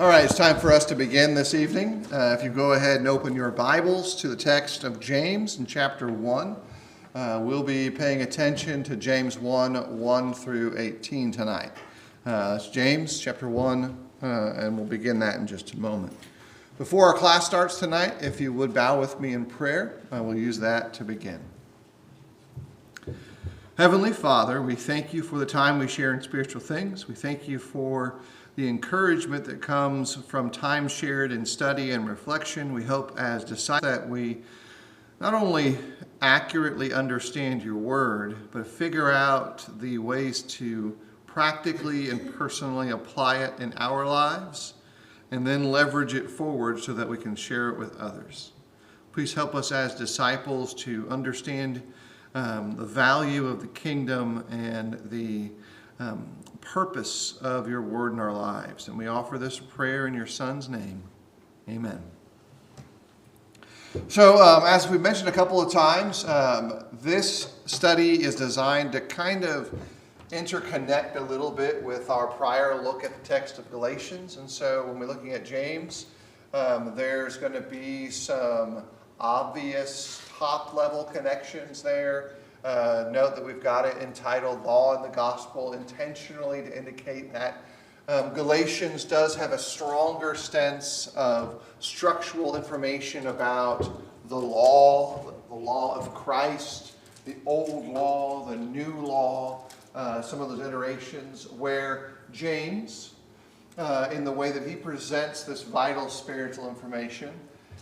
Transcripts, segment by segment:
All right, it's time for us to begin this evening. If you go ahead and open your Bibles to the text of James in chapter 1, we'll be paying attention to James 1 through 18 tonight. It's James chapter 1, and we'll begin that in just a moment. Before our class starts tonight, if you would bow with me in prayer, we'll use that to begin. Heavenly Father, we thank you for the time we share in spiritual things. We thank you for the encouragement that comes from time shared in study and reflection. We hope as disciples that we not only accurately understand your word, but figure out the ways to practically and personally apply it in our lives, and then leverage it forward so that we can share it with others. Please help us as disciples to understand the value of the kingdom and the purpose of your word in our lives. And we offer this prayer in your Son's name. Amen. So as we mentioned a couple of times, this study is designed to kind of interconnect a little bit with our prior look at the text of Galatians. And so when we're looking at James, there's going to be some obvious top-level connections there. Note that we've got it entitled Law and the Gospel intentionally to indicate that Galatians does have a stronger sense of structural information about the law of Christ, the old law, the new law, some of those iterations, where James, in the way that he presents this vital spiritual information,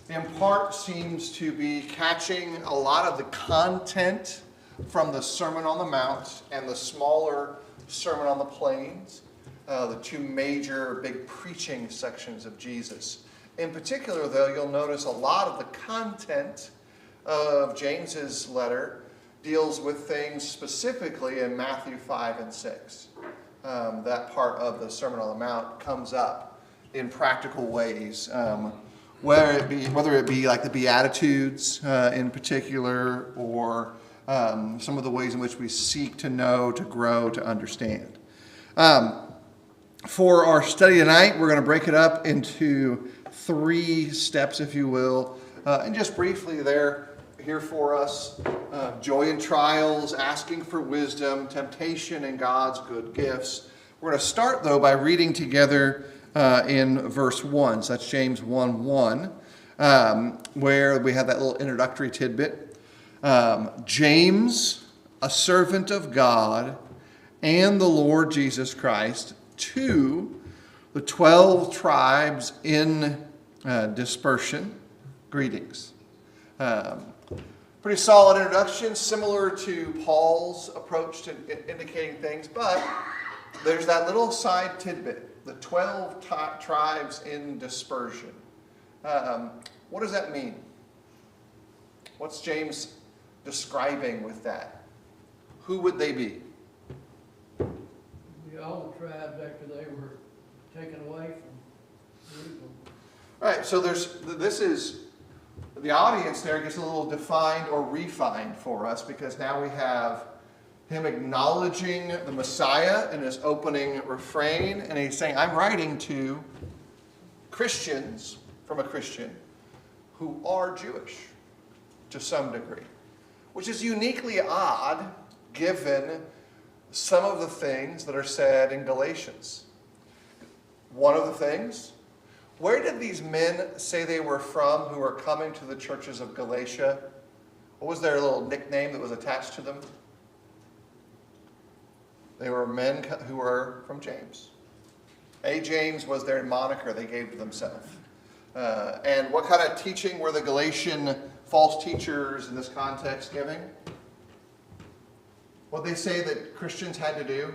in part seems to be catching a lot of the content from the Sermon on the Mount and the smaller Sermon on the Plains, the two major big preaching sections of Jesus. In particular, though, you'll notice a lot of the content of James's letter deals with things specifically in Matthew 5 and 6. That part of the Sermon on the Mount comes up in practical ways, whether it be like the Beatitudes in particular, or some of the ways in which we seek to know, to grow, to understand. For our study tonight, we're going to break it up into 3 steps, if you will. And just briefly, they're here for us: joy and trials, asking for wisdom, temptation, and God's good gifts. We're going to start, though, by reading together in verse 1. So that's James 1:1, where we have that little introductory tidbit. James, a servant of God and the Lord Jesus Christ, to the 12 tribes in dispersion, greetings. Pretty solid introduction, similar to Paul's approach to indicating things, but there's that little side tidbit, the 12 tribes in dispersion. What does that mean? What's James describing with that? Who would they be? All the tribes after they were taken away from Jerusalem. All right, so this is, the audience there gets a little defined or refined for us, because now we have him acknowledging the Messiah in his opening refrain, and he's saying, I'm writing to Christians, from a Christian, who are Jewish to some degree, which is uniquely odd given some of the things that are said in Galatians. One of the things, where did these men say they were from who were coming to the churches of Galatia? What was their little nickname that was attached to them? They were men who were from James. A. James was their moniker they gave to themselves. And what kind of teaching were the Galatian false teachers in this context giving? What they say that Christians had to do?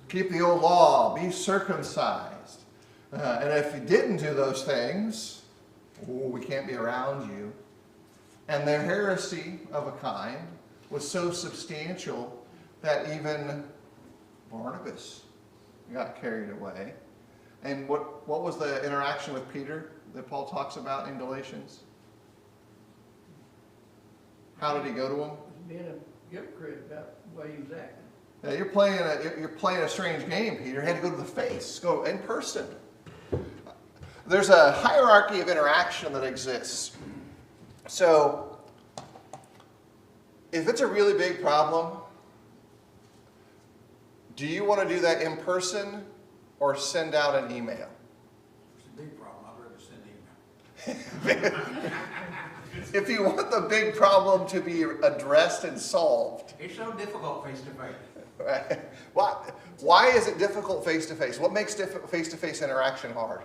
Keep the old law, be circumcised. And if you didn't do those things, we can't be around you. And their heresy of a kind was so substantial that even Barnabas got carried away. And what was the interaction with Peter that Paul talks about in Galatians? How did he go to him? Being a hypocrite about the way he was acting. Now, you're playing a strange game, Peter. You had to go to the face, go in person. There's a hierarchy of interaction that exists. So, if it's a really big problem, do you want to do that in person or send out an email? It's a big problem. I'd rather send email. If you want the big problem to be addressed and solved, It's so difficult face to face. right? Why is it difficult face-to-face? What makes face-to-face interaction hard?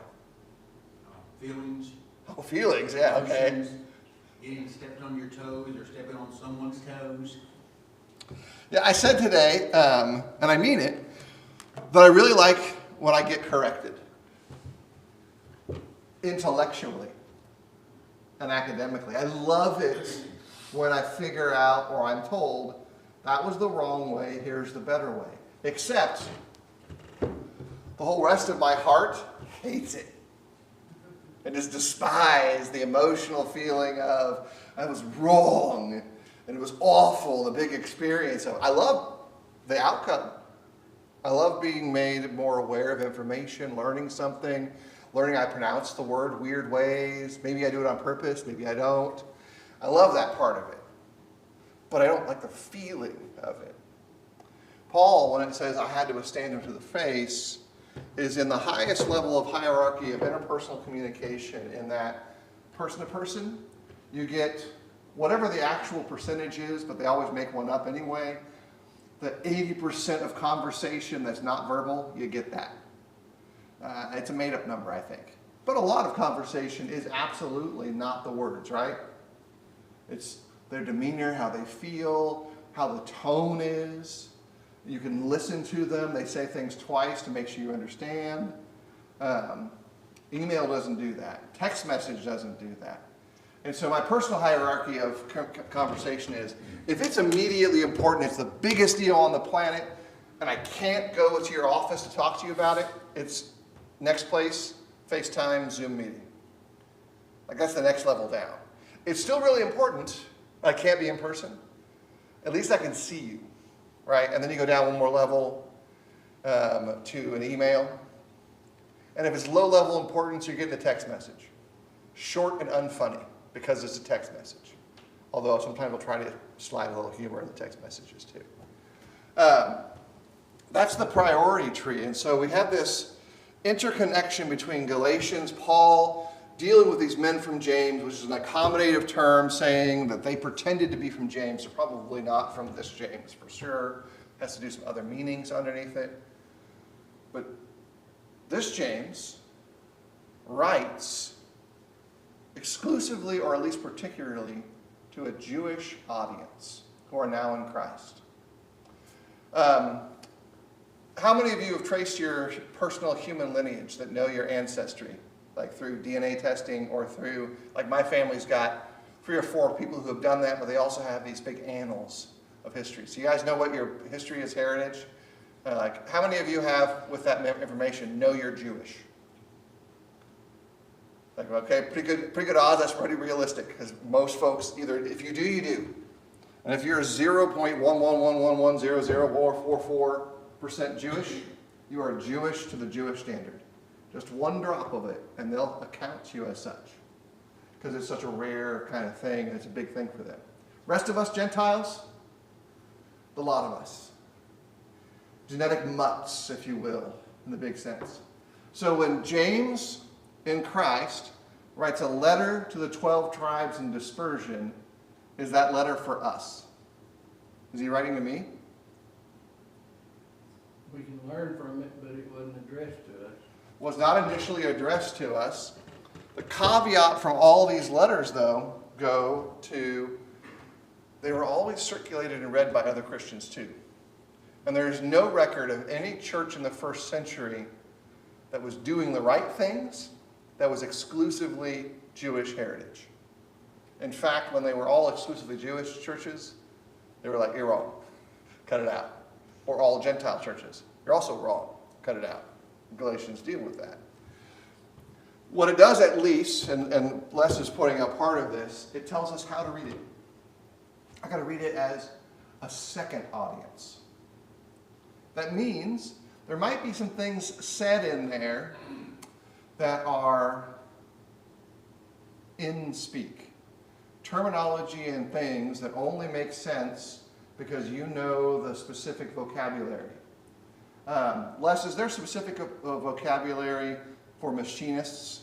Feelings. Oh, feelings, yeah, okay. emotions, Getting stepped on your toes or stepping on someone's toes. Yeah, I said today, and I mean it, that I really like when I get corrected. Intellectually and academically. I love it when I figure out, or I'm told, that was the wrong way, here's the better way. Except, the whole rest of my heart hates it. And just despise the emotional feeling of, I was wrong, and it was awful, the big experience of it. I love the outcome. I love being made more aware of information, learning something, learning I pronounce the word weird ways. Maybe I do it on purpose, maybe I don't. I love that part of it. But I don't like the feeling of it. Paul, when it says I had to withstand him to the face, is in the highest level of hierarchy of interpersonal communication, in that person to person, you get whatever the actual percentage is, but they always make one up anyway. The 80% of conversation that's not verbal, you get that. It's a made-up number, I think. But a lot of conversation is absolutely not the words, right? It's their demeanor, how they feel, how the tone is. You can listen to them. They say things twice to make sure you understand. Email doesn't do that. Text message doesn't do that. And so my personal hierarchy of conversation is, if it's immediately important, it's the biggest deal on the planet, and I can't go to your office to talk to you about it, it's next place, FaceTime, Zoom meeting. Like, that's the next level down. It's still really important. I can't be in person. At least I can see you, right? And then you go down one more level to an email. And if it's low level importance, you're getting a text message. Short and unfunny, because it's a text message. Although sometimes we'll try to slide a little humor in the text messages too. That's the priority tree. And so we have this interconnection between Galatians, Paul dealing with these men from James, which is an accommodative term saying that they pretended to be from James. They're probably not from this James for sure. Has to do some other meanings underneath it. But this James writes exclusively, or at least particularly, to a Jewish audience who are now in Christ. How many of you have traced your personal human lineage, that know your ancestry, like through DNA testing or through, like my family's got 3 or 4 people who have done that, but they also have these big annals of history. So you guys know what your history is, heritage? Like, how many of you have, with that information, know you're Jewish? Like, okay, pretty good odds. That's pretty realistic, because most folks either, if you do, you do. And if you're 0.111110044% Jewish, you are Jewish to the Jewish standard. Just one drop of it, and they'll account you as such, because it's such a rare kind of thing, and it's a big thing for them. Rest of us Gentiles, the lot of us. Genetic mutts, if you will, in the big sense. So when James, in Christ, writes a letter to the 12 tribes in dispersion, is that letter for us? Is he writing to me? We can learn from it, but it wasn't addressed to us. Was not initially addressed to us. The caveat from all these letters, though, go to, they were always circulated and read by other Christians too. And there is no record of any church in the first century that was doing the right things that was exclusively Jewish heritage. In fact, when they were all exclusively Jewish churches, they were like, you're wrong, cut it out. Or all Gentile churches, you're also wrong, cut it out. Galatians deal with that. What it does, at least, and Les is pointing out part of this, it tells us how to read it. I got to read it as a second audience. That means there might be some things said in there that are in speak. Terminology and things that only make sense because you know the specific vocabulary. Les, is there specific vocabulary for machinists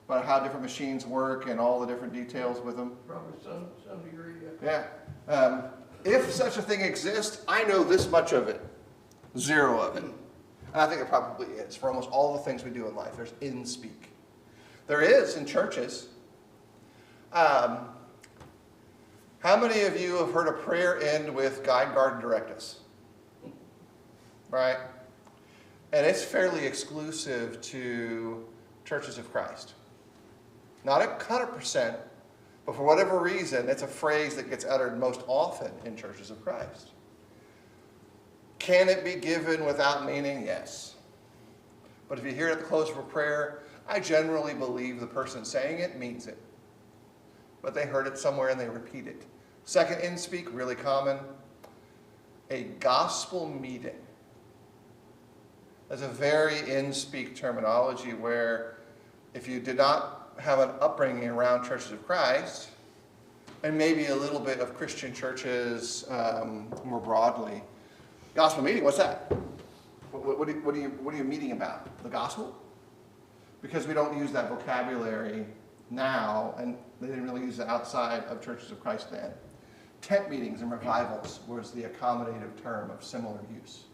about how different machines work and all the different details with them? Probably some degree, yeah. Yeah. If such a thing exists, I know this much of it. Zero of it. And I think it probably is. For almost all the things we do in life, there's in speak. There is in churches. How many of you have heard a prayer end with guide, guard, and direct us? Right? And it's fairly exclusive to churches of Christ. Not 100%, but for whatever reason, it's a phrase that gets uttered most often in churches of Christ. Can it be given without meaning? Yes. But if you hear it at the close of a prayer, I generally believe the person saying it means it. But they heard it somewhere and they repeat it. Second in speak, really common. A gospel meeting. That's a very in speak terminology where if you did not have an upbringing around churches of Christ, and maybe a little bit of Christian churches more broadly, gospel meeting, what's that? What are you meeting about? The gospel? Because we don't use that vocabulary now, and they didn't really use it outside of churches of Christ then. Tent meetings and revivals was the accommodative term of similar use.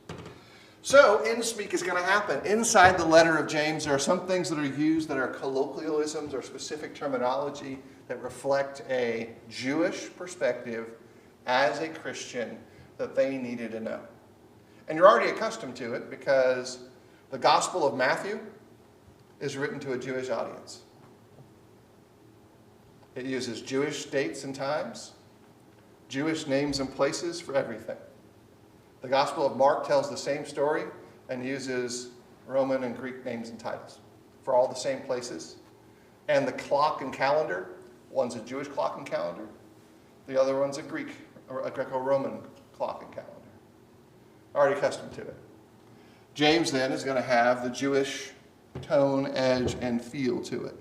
So, in speak is going to happen. Inside the letter of James, there are some things that are used that are colloquialisms or specific terminology that reflect a Jewish perspective as a Christian that they needed to know. And you're already accustomed to it because the Gospel of Matthew is written to a Jewish audience. It uses Jewish dates and times, Jewish names and places for everything. The Gospel of Mark tells the same story and uses Roman and Greek names and titles for all the same places. And the clock and calendar, one's a Jewish clock and calendar, the other one's a Greek or a Greco-Roman clock and calendar. Already accustomed to it. James then is going to have the Jewish tone, edge, and feel to it.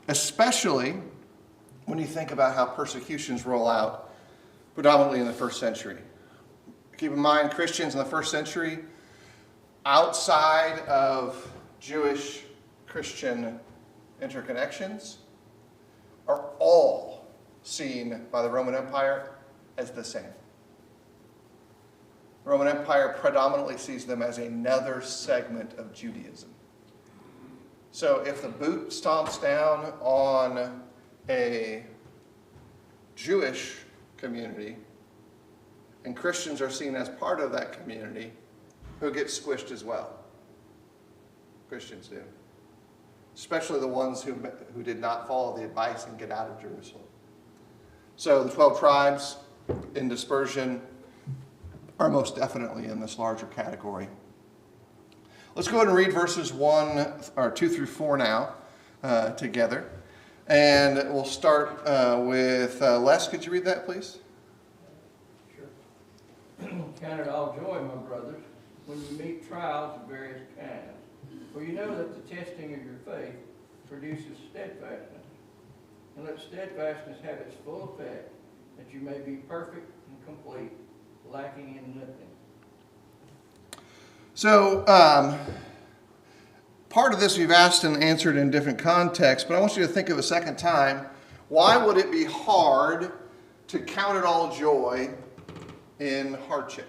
Especially when you think about how persecutions roll out, predominantly in the first century. Keep in mind, Christians in the first century, outside of Jewish Christian interconnections, are all seen by the Roman Empire as the same. The Roman Empire predominantly sees them as another segment of Judaism. So if the boot stomps down on a Jewish community, and Christians are seen as part of that community, who get squished as well. Christians do. Especially the ones who did not follow the advice and get out of Jerusalem. So the 12 tribes in dispersion are most definitely in this larger category. Let's go ahead and read verses 2 through 4 now together. And we'll start with Les. Could you read that, please? Count it all joy, my brothers, when you meet trials of various kinds. For you know that the testing of your faith produces steadfastness. And let steadfastness have its full effect, that you may be perfect and complete, lacking in nothing. So, part of this we've asked and answered in different contexts, but I want you to think of a second time. Why would it be hard to count it all joy in hardship?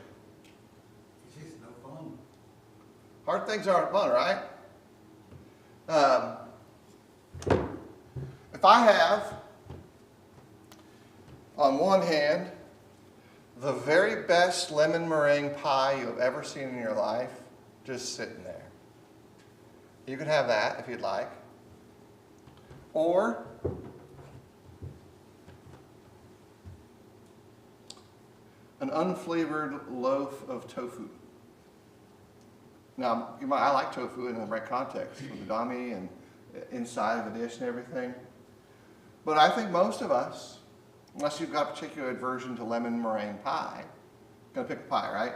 It's just no fun. Hard things aren't fun, right? If I have, on one hand, the very best lemon meringue pie you have ever seen in your life, just sitting there. You can have that if you'd like. Or an unflavored loaf of tofu. Now, I like tofu in the right context, with udami and inside of a dish and everything. But I think most of us, unless you've got a particular aversion to lemon meringue pie, going to pick a pie, right?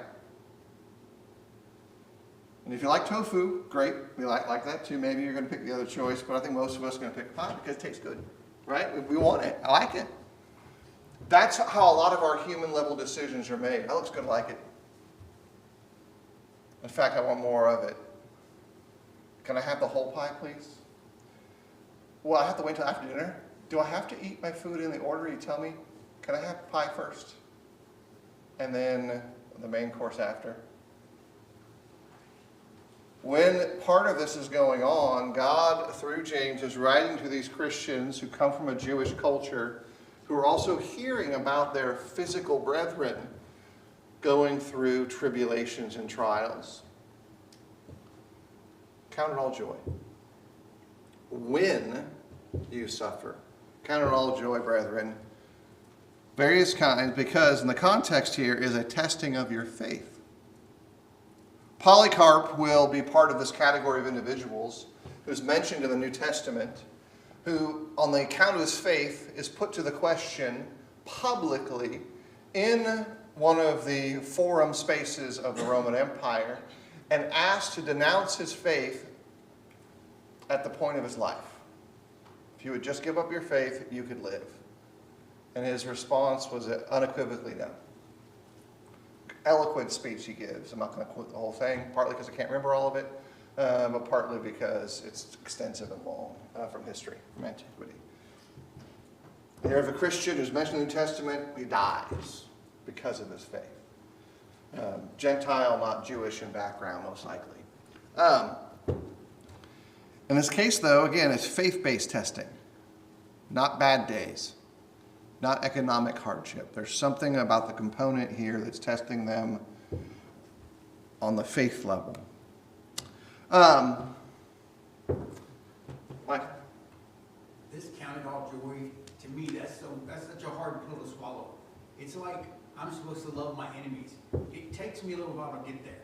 And if you like tofu, great. We like that too. Maybe you're going to pick the other choice, but I think most of us are going to pick pie because it tastes good, right? We want it. I like it. That's how a lot of our human level decisions are made. That looks good, I like it. In fact, I want more of it. Can I have the whole pie, please? Well, I have to wait till after dinner. Do I have to eat my food in the order you tell me? Can I have pie first? And then the main course after? When part of this is going on, God, through James, is writing to these Christians who come from a Jewish culture, who are also hearing about their physical brethren going through tribulations and trials. Count it all joy. When you suffer. Count it all joy, brethren. Various kinds, because in the context here is a testing of your faith. Polycarp will be part of this category of individuals who's mentioned in the New Testament, who, on the account of his faith, is put to the question publicly in one of the forum spaces of the Roman Empire and asked to denounce his faith at the point of his life. If you would just give up your faith, you could live. And his response was unequivocally no. Eloquent speech he gives. I'm not going to quote the whole thing, partly because I can't remember all of it, but partly because it's extensive and long from history, from antiquity. And you have a Christian who's mentioned in the New Testament, he dies because of his faith. Gentile, not Jewish in background, most likely. In this case, though, again, it's faith-based testing, not bad days. Not economic hardship. There's something about the component here that's testing them on the faith level. Mike? This count it all joy, to me, that's such a hard pill to swallow. It's like I'm supposed to love my enemies. It takes me a little while to get there.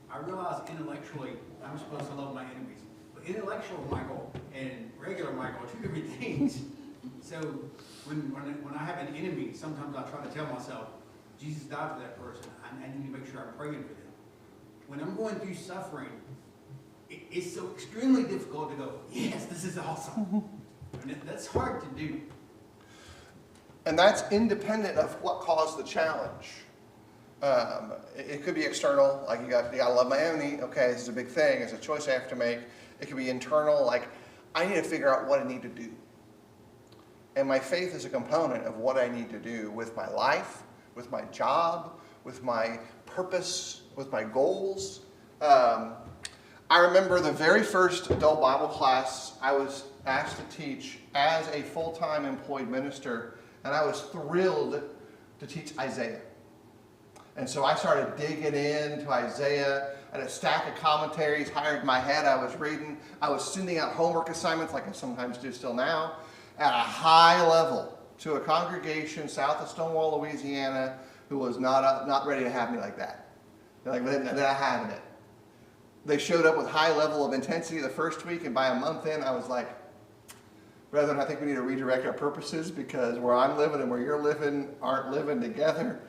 I realize intellectually I'm supposed to love my enemies. But intellectual Michael and regular Michael are two different things. So when I have an enemy, sometimes I try to tell myself, Jesus died for that person. I need to make sure I'm praying for them. When I'm going through suffering, it's so extremely difficult to go, yes, this is awesome. And that's hard to do. And that's independent of what caused the challenge. It could be external, like you got to love my enemy. Okay, this is a big thing. It's a choice I have to make. It could be internal, like I need to figure out what I need to do. And my faith is a component of what I need to do with my life, with my job, with my purpose, with my goals. I remember the very first adult Bible class I was asked to teach as a full-time employed minister, and I was thrilled to teach Isaiah. And so I started digging into Isaiah. I had a stack of commentaries higher in my head I was reading. I was sending out homework assignments like I sometimes do still now, at a high level to a congregation south of Stonewall, Louisiana, who was not ready to have me like that. They're like, they're not having it. They showed up with high level of intensity the first week, and by a month in, I was like, brethren, I think we need to redirect our purposes because where I'm living and where you're living aren't living together.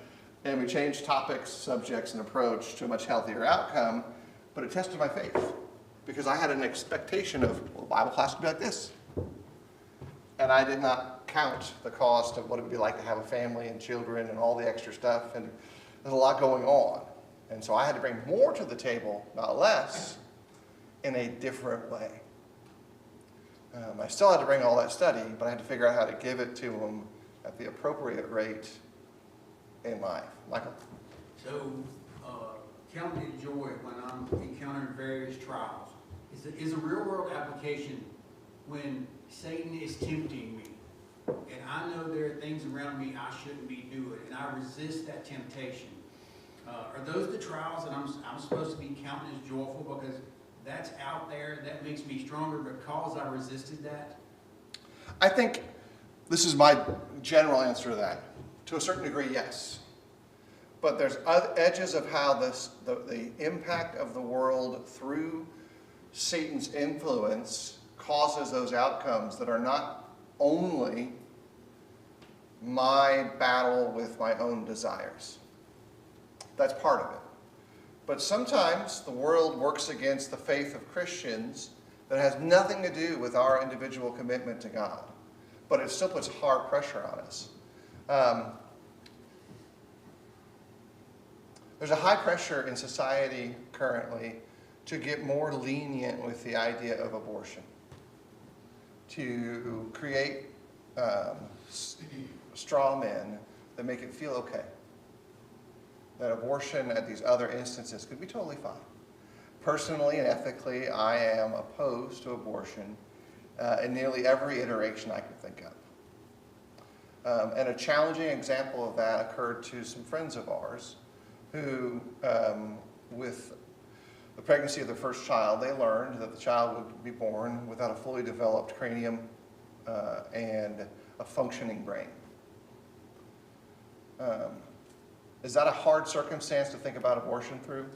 And we changed topics, subjects, and approach to a much healthier outcome, but it tested my faith because I had an expectation of, well, Bible class would be like this. And I did not count the cost of what it would be like to have a family and children and all the extra stuff. And there's a lot going on. And so I had to bring more to the table, not less, in a different way. I still had to bring all that study, but I had to figure out how to give it to them at the appropriate rate in life. Michael? So, counting it joy when I'm encountering various trials is a real world application when Satan is tempting me. And I know there are things around me I shouldn't be doing, and I resist that temptation. Are those the trials that I'm supposed to be counting as joyful because that's out there, that makes me stronger because I resisted that? I think this is my general answer to that. To a certain degree, yes. But there's edges of how the impact of the world through Satan's influence causes those outcomes that are not only my battle with my own desires. That's part of it. But sometimes the world works against the faith of Christians that has nothing to do with our individual commitment to God. But it still puts hard pressure on us. There's a high pressure in society currently to get more lenient with the idea of abortion, to create straw men that make it feel okay, that abortion at these other instances could be totally fine. Personally and ethically, I am opposed to abortion in nearly every iteration I can think of. And a challenging example of that occurred to some friends of ours who, with the pregnancy of their first child, they learned that the child would be born without a fully developed cranium and a functioning brain. Is that a hard circumstance to think about abortion through?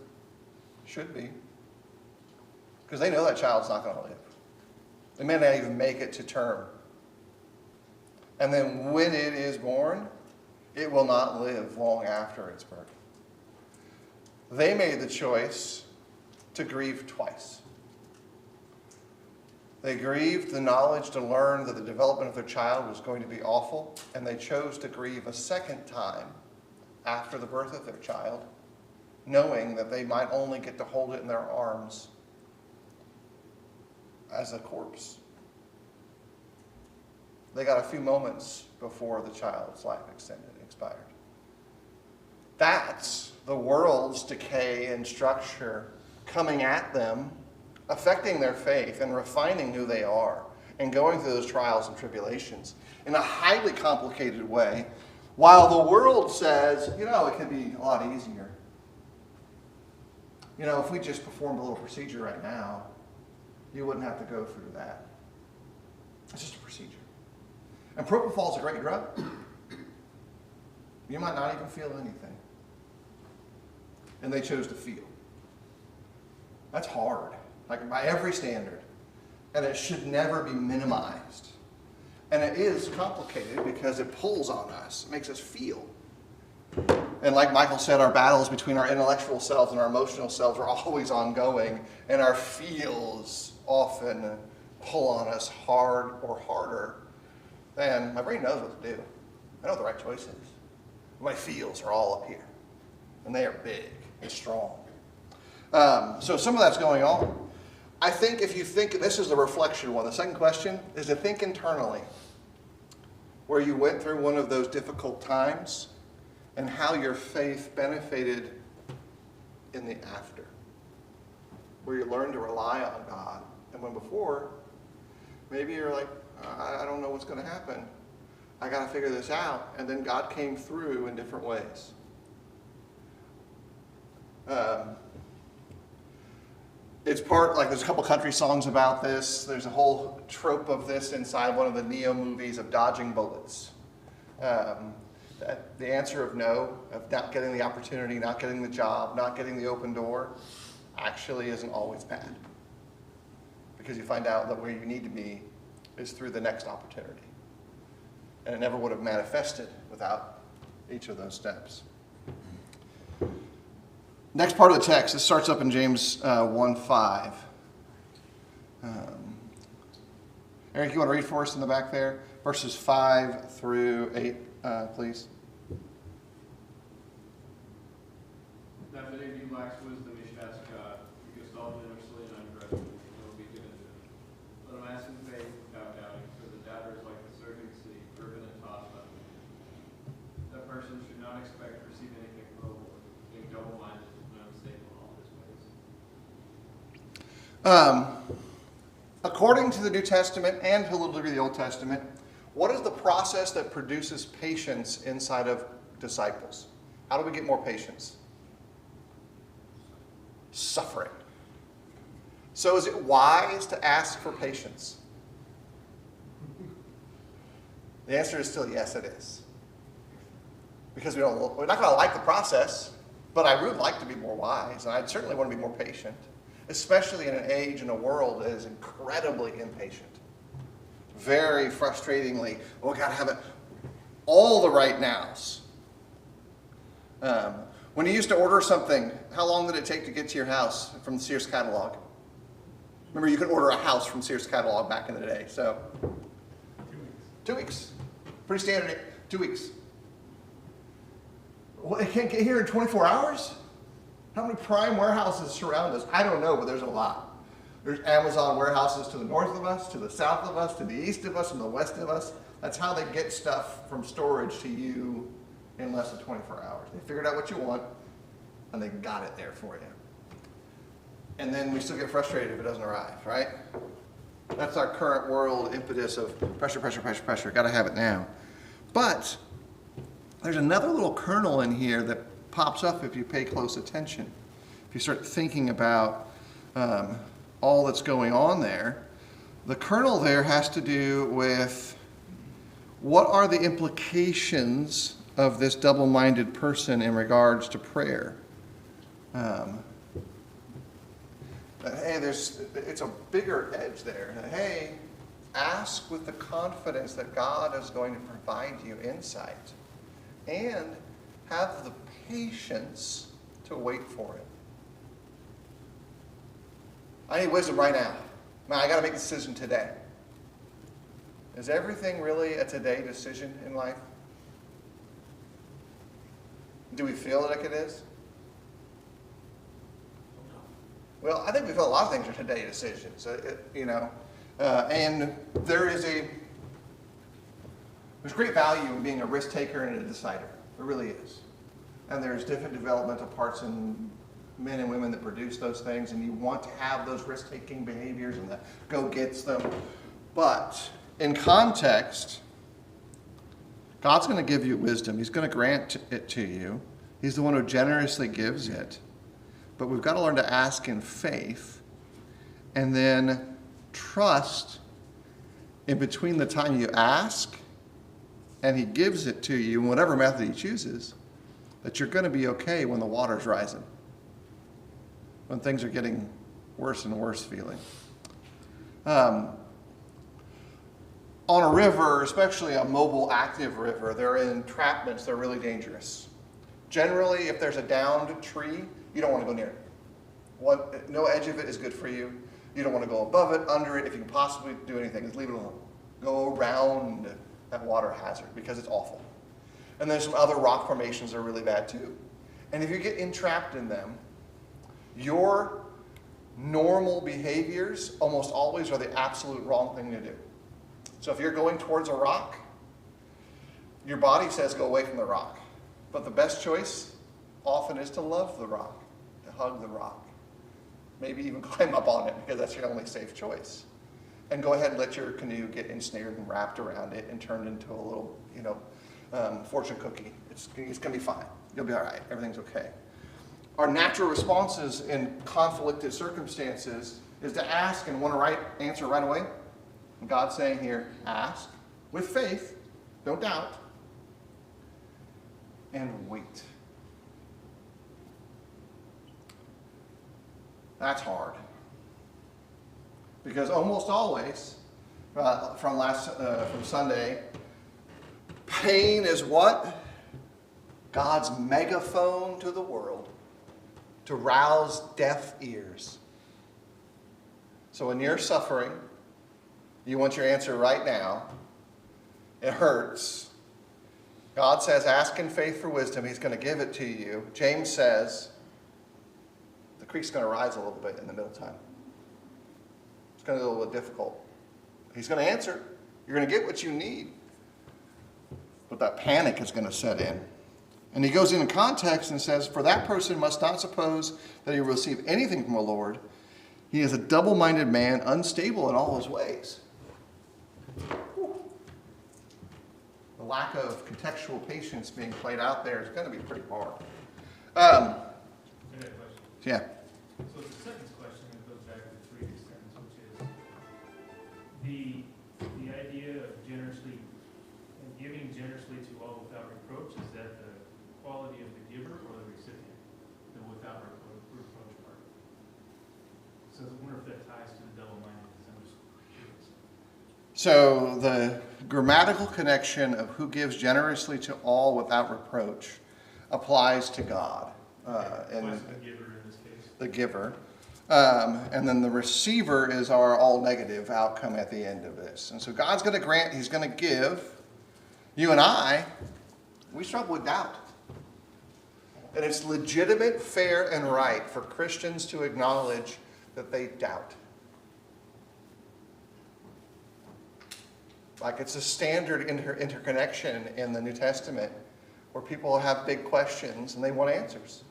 Should be. Because they know that child's not going to live. They may not even make it to term. And then when it is born, it will not live long after its birth. They made the choice to grieve twice. They grieved the knowledge to learn that the development of their child was going to be awful, and they chose to grieve a second time after the birth of their child, knowing that they might only get to hold it in their arms as a corpse. They got a few moments before the child's life expired. That's the world's decay and structure coming at them, affecting their faith and refining who they are, and going through those trials and tribulations in a highly complicated way, while the world says, it could be a lot easier. If we just performed a little procedure right now, you wouldn't have to go through that. It's just a procedure. And propofol is a great drug. You might not even feel anything. And they chose to feel. That's hard, like by every standard. And it should never be minimized. And it is complicated because it pulls on us. It makes us feel. And like Michael said, our battles between our intellectual selves and our emotional selves are always ongoing. And our feels often pull on us hard or harder than my brain knows what to do. I know what the right choice is. My feels are all up here. And they are big and strong. So some of that's going on. I think if you think, this is the reflection one. The second question is to think internally, where you went through one of those difficult times and how your faith benefited in the after, where you learned to rely on God. And when before, maybe you're like, I don't know what's going to happen. I got to figure this out. And then God came through in different ways. It's there's a couple country songs about this. There's a whole trope of this inside one of the Neo movies of dodging bullets. The answer of no, of not getting the opportunity, not getting the job, not getting the open door, actually isn't always bad. Because you find out that where you need to be is through the next opportunity. And it never would have manifested without each of those steps. Next part of the text, it starts up in James 1:5. Eric, you want to read for us in the back there? Verses 5 through 8, please. Now, if any of you lacks wisdom, you should ask God, who gives all generously and ungrudgingly, and it will be given to him. Let him ask in faith without doubting, for the doubter is like the surging sea, driven and tossed by the wind. That person should not expect to receive anything from the Lord, being double-minded and unstable in all his ways. According to the New Testament and to a little degree the Old Testament, what is the process that produces patience inside of disciples? How do we get more patience? Suffering. So is it wise to ask for patience? The answer is still yes, it is. Because we're not going to like the process, but I would like to be more wise, and I'd certainly want to be more patient, especially in an age and a world that is incredibly impatient. Very frustratingly, we got to have it all the right nows. When you used to order something, how long did it take to get to your house from the Sears catalog? Remember, you could order a house from Sears catalog back in the day, so. 2 weeks. Pretty standard, 2 weeks. Well, it can't get here in 24 hours? How many prime warehouses surround us? I don't know, but there's a lot. There's Amazon warehouses to the north of us, to the south of us, to the east of us, and the west of us. That's how they get stuff from storage to you in less than 24 hours. They figured out what you want, and they got it there for you. And then we still get frustrated if it doesn't arrive, right? That's our current world impetus of pressure, pressure, pressure, pressure. Got to have it now. But there's another little kernel in here that pops up if you pay close attention. If you start thinking about all that's going on there, the kernel there has to do with what are the implications of this double-minded person in regards to prayer. Hey, it's a bigger edge there. Hey, ask with the confidence that God is going to provide you insight, and have the patience to wait for it. I need wisdom right now. Man, I got to make a decision today. Is everything really a today decision in life? Do we feel like it is? Well, I think we feel a lot of things are today decisions, and there's great value in being a risk taker and a decider. There really is. And there's different developmental parts in men and women that produce those things, and you want to have those risk-taking behaviors and the go-gets them. But in context, God's going to give you wisdom. He's going to grant it to you. He's the one who generously gives it. But we've got to learn to ask in faith and then trust in between the time you ask and he gives it to you in whatever method he chooses, that you're going to be okay when the water's rising, when things are getting worse and worse feeling. On a river, especially a mobile active river, there are entrapments that are really dangerous. Generally, if there's a downed tree, you don't want to go near it. No edge of it is good for you. You don't want to go above it, under it. If you can possibly do anything, just leave it alone. Go around that water hazard because it's awful. And there's some other rock formations that are really bad too. And if you get entrapped in them, your normal behaviors almost always are the absolute wrong thing to do. So if you're going towards a rock, your body says go away from the rock. But the best choice often is to love the rock, to hug the rock. Maybe even climb up on it because that's your only safe choice. And go ahead and let your canoe get ensnared and wrapped around it and turned into a little, fortune cookie. It's going to be fine. You'll be all right. Everything's okay. Our natural responses in conflicted circumstances is to ask and want to answer right away. And God's saying here, ask with faith, don't doubt, and wait. That's hard. Because almost always, from Sunday, pain is what? God's megaphone to the world to rouse deaf ears. So when you're suffering, you want your answer right now. It hurts. God says, ask in faith for wisdom. He's going to give it to you. James says, the creek's going to rise a little bit in the middle time. It's going to be a little bit difficult. He's going to answer. You're going to get what you need. But that panic is going to set in. And he goes into context and says, for that person must not suppose that he will receive anything from the Lord. He is a double-minded man, unstable in all his ways. The lack of contextual patience being played out there is going to be pretty hard. Yeah. So the sentence question that goes back to the previous sentence, which is the idea of generously and giving generously to all without reproach. Is that the quality of the giver or the recipient? The without reproach part. So I wonder if that ties to the double-mindedness. I'm just curious. So the grammatical connection of who gives generously to all without reproach applies to God. and Bless the giver in this case. the giver. And then the receiver is our all negative outcome at the end of this. And so God's going to grant, he's going to give. You and I, we struggle with doubt. And it's legitimate, fair, and right for Christians to acknowledge that they doubt. Like it's a standard interconnection in the New Testament where people have big questions and they want answers.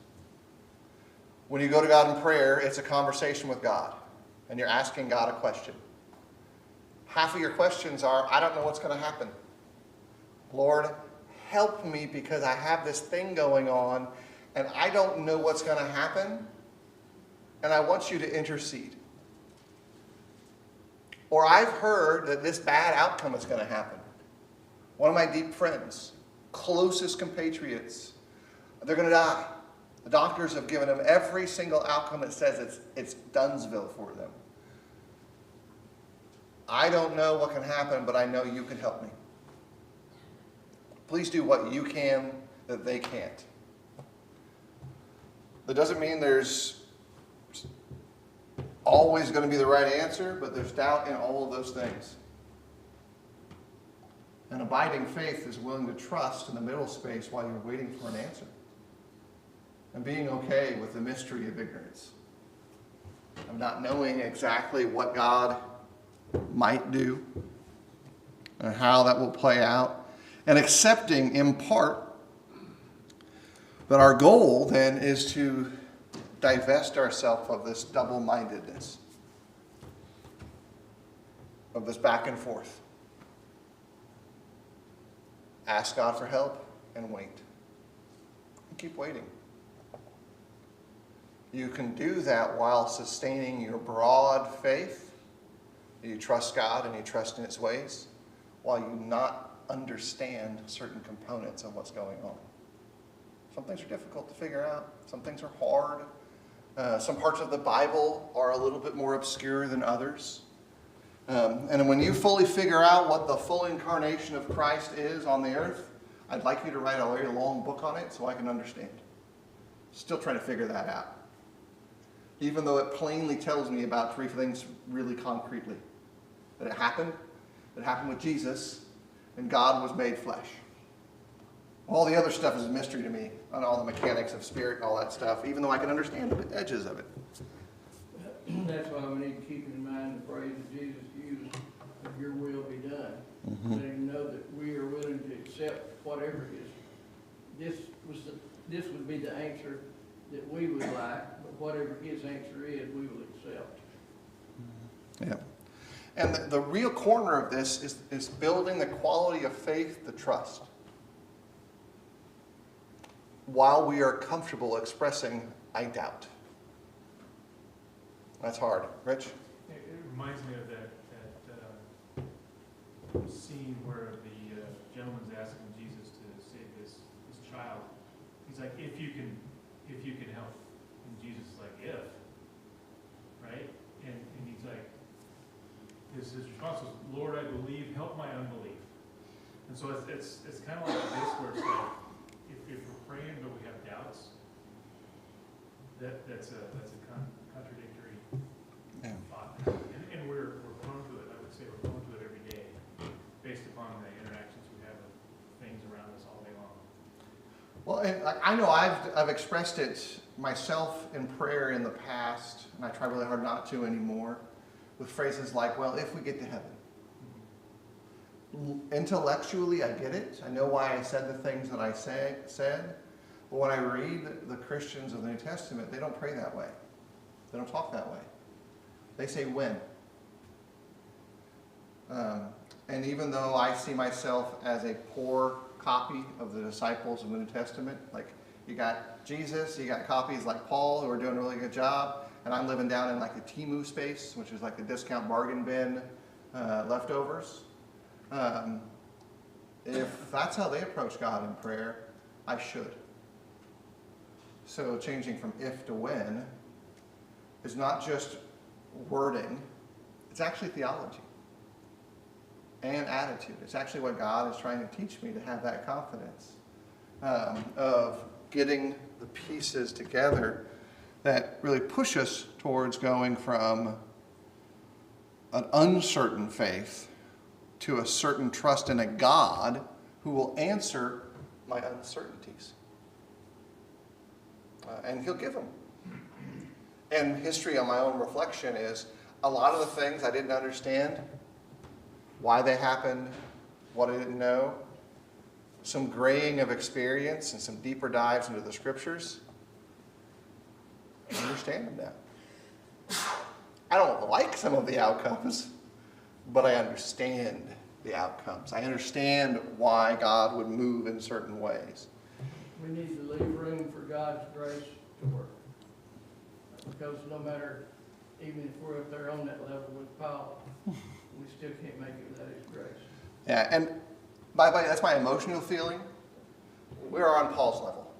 When you go to God in prayer, it's a conversation with God, and you're asking God a question. Half of your questions are, I don't know what's going to happen. Lord, help me because I have this thing going on, and I don't know what's going to happen, and I want you to intercede. Or I've heard that this bad outcome is going to happen. One of my deep friends, closest compatriots, they're going to die. The doctors have given them every single outcome that says it's Dunsville for them. I don't know what can happen, but I know you can help me. Please do what you can that they can't. That doesn't mean there's always going to be the right answer, but there's doubt in all of those things. An abiding faith is willing to trust in the middle space while you're waiting for an answer. And being okay with the mystery of ignorance. Of not knowing exactly what God might do and how that will play out. And accepting in part that our goal then is to divest ourselves of this double-mindedness. Of this back and forth. Ask God for help and wait. And keep waiting. You can do that while sustaining your broad faith. You trust God and you trust in His ways, while you not understand certain components of what's going on. Some things are difficult to figure out. Some things are hard. Some parts of the Bible are a little bit more obscure than others. And when you fully figure out what the full incarnation of Christ is on the earth, I'd like you to write a very long book on it so I can understand. Still trying to figure that out. Even though it plainly tells me about three things really concretely. That it happened with Jesus, and God was made flesh. All the other stuff is a mystery to me, on all the mechanics of spirit and all that stuff, even though I can understand the edges of it. That's why we need to keep in mind the phrase that Jesus used, that your will be done. Let him know that we are willing to accept whatever it is. This would be the answer that we would like, but whatever his answer is, we will accept. Yeah. And the real corner of this is building the quality of faith, the trust. While we are comfortable expressing, I doubt. That's hard. Rich? It reminds me of that scene where the gentleman's asking Jesus to save this child. He's like, if you can help. And Jesus is like, if. Right? And he's like, his response was, Lord, I believe, help my unbelief. And so it's kind of like this where it's like, if we're praying but we have doubts, that's a contradictory thought. And we're prone to it. I would say we're prone to it every day, based upon the interactions we have with things around us all day long. Well, and I know I've expressed it myself in prayer in the past, and I try really hard not to anymore, with phrases like, well, if we get to heaven. Intellectually, I get it. I know why I said the things that I said. But when I read the Christians of the New Testament, they don't pray that way. They don't talk that way. They say when. And even though I see myself as a poor copy of the disciples of the New Testament, like you got Jesus, you got copies like Paul who are doing a really good job, and I'm living down in like the Temu space, which is like the discount bargain bin leftovers. If that's how they approach God in prayer, I should. So changing from if to when is not just wording, it's actually theology and attitude. It's actually what God is trying to teach me, to have that confidence of getting the pieces together that really push us towards going from an uncertain faith to a certain trust in a God who will answer my uncertainties. And he'll give them. And history on my own reflection is a lot of the things I didn't understand, why they happened, what I didn't know, some graying of experience and some deeper dives into the scriptures. I understand them now. I don't like some of the outcomes, but I understand the outcomes. I understand why God would move in certain ways. We need to leave room for God's grace to work. Because no matter, even if we're up there on that level with Paul, we still can't make it without his grace. Yeah, and by the way, that's my emotional feeling. We are on Paul's level.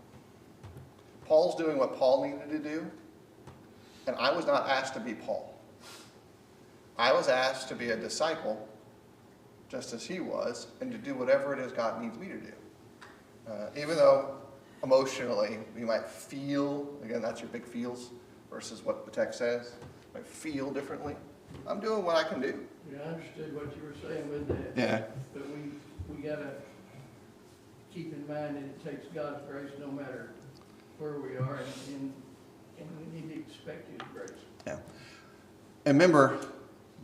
Paul's doing what Paul needed to do, and I was not asked to be Paul. I was asked to be a disciple, just as he was, and to do whatever it is God needs me to do. Even though emotionally we might feel, again, that's your big feels versus what the text says, might feel differently. I'm doing what I can do. Yeah, I understood what you were saying with that. Yeah. But we gotta keep in mind that it takes God's grace no matter where we are, and we need to expect his grace. Yeah. And remember,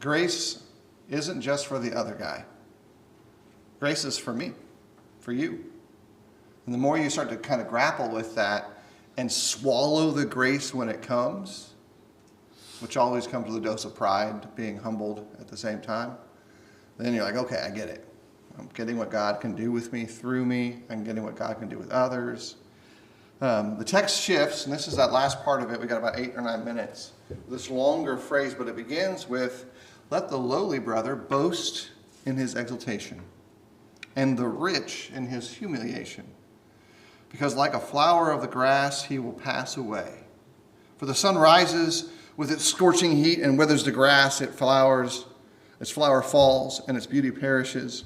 grace isn't just for the other guy. Grace is for me, for you. And the more you start to kind of grapple with that and swallow the grace when it comes, which always comes with a dose of pride, being humbled at the same time, then you're like, okay, I get it. I'm getting what God can do with me, through me. I'm getting what God can do with others. The text shifts, and this is that last part of it. We got about 8 or 9 minutes. This longer phrase, but it begins with, let the lowly brother boast in his exaltation, and the rich in his humiliation. Because like a flower of the grass, he will pass away. For the sun rises with its scorching heat and withers the grass, its flower falls, and its beauty perishes.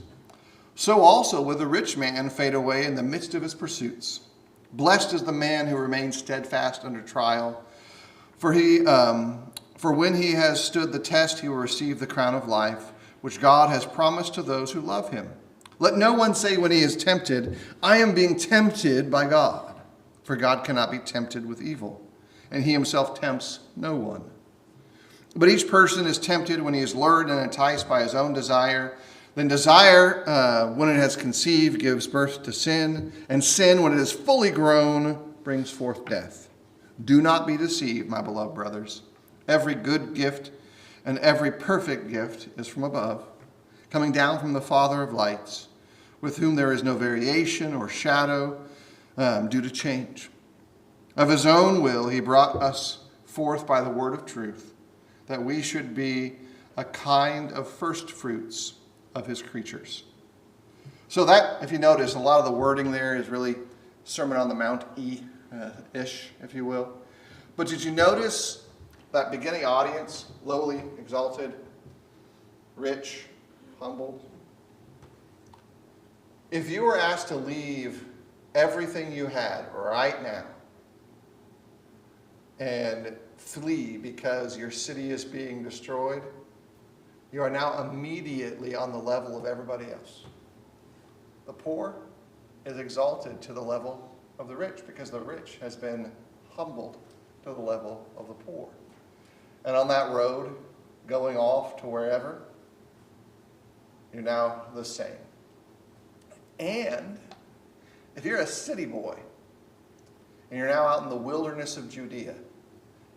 So also will the rich man fade away in the midst of his pursuits. Blessed is the man who remains steadfast under trial. For when he has stood the test, he will receive the crown of life, which God has promised to those who love him. Let no one say when he is tempted, I am being tempted by God. For God cannot be tempted with evil, and he himself tempts no one. But each person is tempted when he is lured and enticed by his own desire. Then desire, when it has conceived, gives birth to sin. And sin, when it is fully grown, brings forth death. Do not be deceived, my beloved brothers. Every good gift and every perfect gift is from above, coming down from the Father of lights, with whom there is no variation or shadow due to change. Of his own will, he brought us forth by the word of truth, that we should be a kind of first fruits of his creatures. So that, if you notice, a lot of the wording there is really Sermon on the Mount-ish, if you will. But did you notice that beginning audience, lowly, exalted, rich, humbled? If you were asked to leave everything you had right now and flee because your city is being destroyed, you are now immediately on the level of everybody else. The poor is exalted to the level of the rich because the rich has been humbled to the level of the poor. And on that road, going off to wherever, you're now the same. And if you're a city boy and you're now out in the wilderness of Judea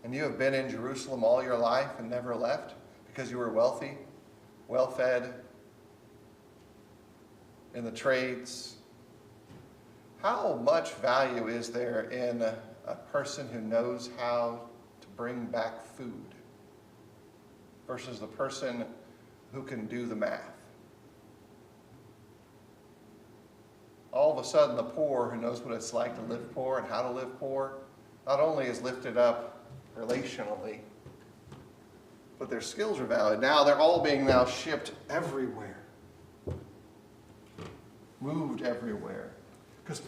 and you have been in Jerusalem all your life and never left because you were wealthy, well-fed, in the trades, how much value is there in a person who knows how to bring back food versus the person who can do the math? All of a sudden, the poor who knows what it's like to live poor and how to live poor, not only is lifted up relationally, but their skills are valued. Now they're all being now shipped everywhere. Moved everywhere. Because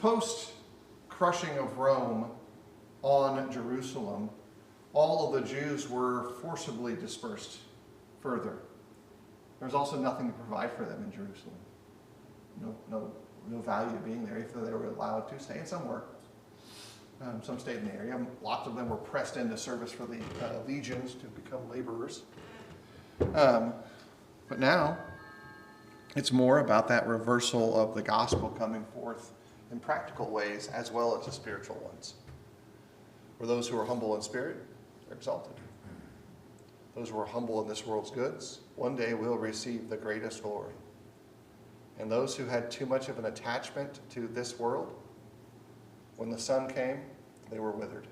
crushing of Rome on Jerusalem, all of the Jews were forcibly dispersed further. There was also nothing to provide for them in Jerusalem. No value being there, even though they were allowed to stay, and some were. Some stayed in the area. Lots of them were pressed into service for the legions to become laborers. But now, it's more about that reversal of the gospel coming forth in practical ways as well as the spiritual ones. For those who are humble in spirit, they're exalted. Those who are humble in this world's goods, one day will receive the greatest glory. And those who had too much of an attachment to this world, when the sun came, they were withered.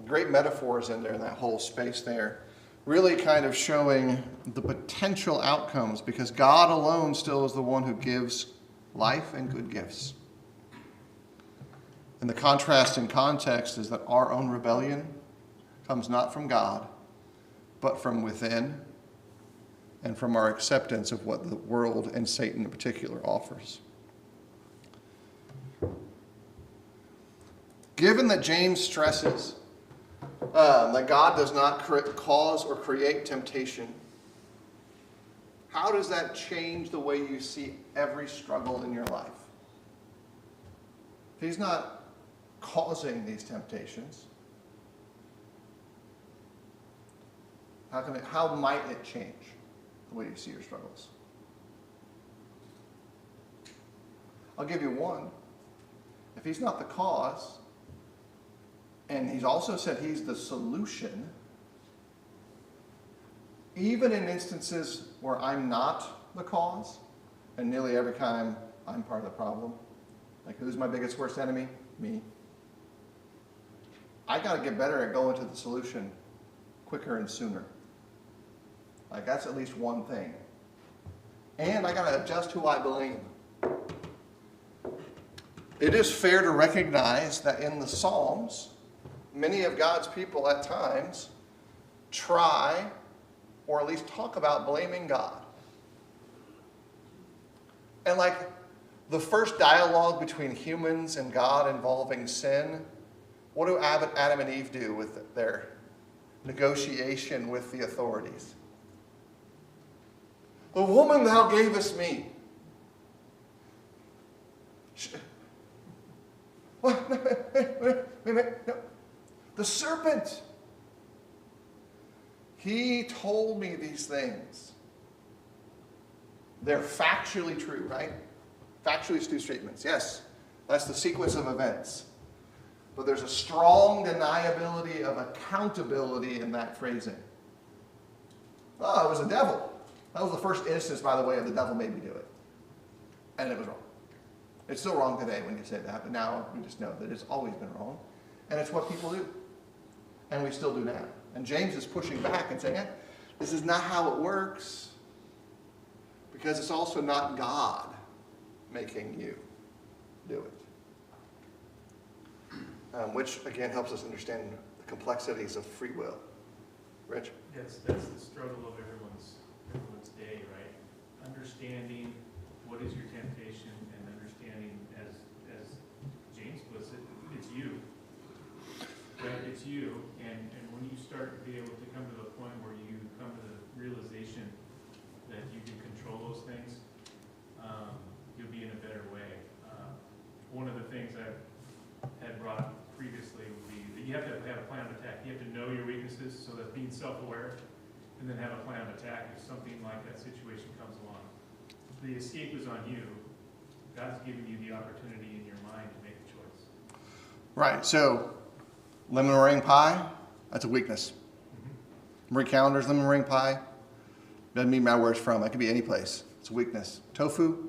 Great metaphors in there in that whole space there, really kind of showing the potential outcomes, because God alone still is the one who gives life and good gifts. And the contrast in context is that our own rebellion comes not from God, but from within, and from our acceptance of what the world and Satan in particular offers. Given that James stresses that God does not cause or create temptation, how does that change the way you see every struggle in your life? If he's not causing these temptations, how might it change the way you see your struggles? I'll give you one. If he's not the cause, and he's also said he's the solution, even in instances where I'm not the cause, and nearly every time I'm part of the problem, like who's my biggest worst enemy? Me. I got to get better at going to the solution quicker and sooner. Like that's at least one thing. And I got to adjust who I blame. It is fair to recognize that in the Psalms, many of God's people at times try, or at least talk about blaming God. And like the first dialogue between humans and God involving sin, what do Adam and Eve do with their negotiation with the authorities? The woman thou gavest me. What? No. The serpent. He told me these things. They're factually true, right? Factually true statements. Yes, that's the sequence of events. But there's a strong deniability of accountability in that phrasing. Oh, it was the devil. That was the first instance, by the way, of the devil made me do it. And it was wrong. It's still wrong today when you say that, but now we just know that it's always been wrong. And it's what people do. And we still do now. And James is pushing back and saying, this is not how it works. Because it's also not God making you do it. Which, again, helps us understand the complexities of free will. Rich? That's the struggle of everyone's day, right? Understanding what is your temptation and understanding, as James puts it, it's you. Right? It's you. And when you start to be able to come to the point where you come to the realization that you can control those things, you'll be in a better way. One of the things I had brought previously would be that you have to have a plan of attack. You have to know your weaknesses, so that's being self-aware, and then have a plan of attack if something like that situation comes along. The escape is on you. God's giving you the opportunity in your mind to make a choice. Right, so lemon meringue pie, that's a weakness. Marie Callender's lemon meringue pie, doesn't mean where it's from. It could be any place. It's a weakness. Tofu,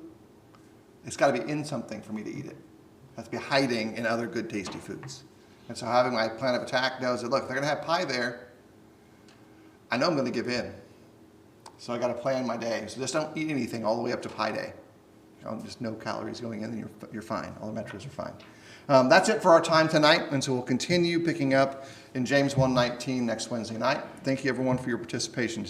it's got to be in something for me to eat it. It has to be hiding in other good, tasty foods. And so having my plan of attack knows that, look, if they're going to have pie there, I know I'm going to give in. So I got to plan my day. So just don't eat anything all the way up to pie day. Just no calories going in, and you're fine. All the metros are fine. That's it for our time tonight, and so we'll continue picking up in James 1:19 next Wednesday night. Thank you, everyone, for your participation.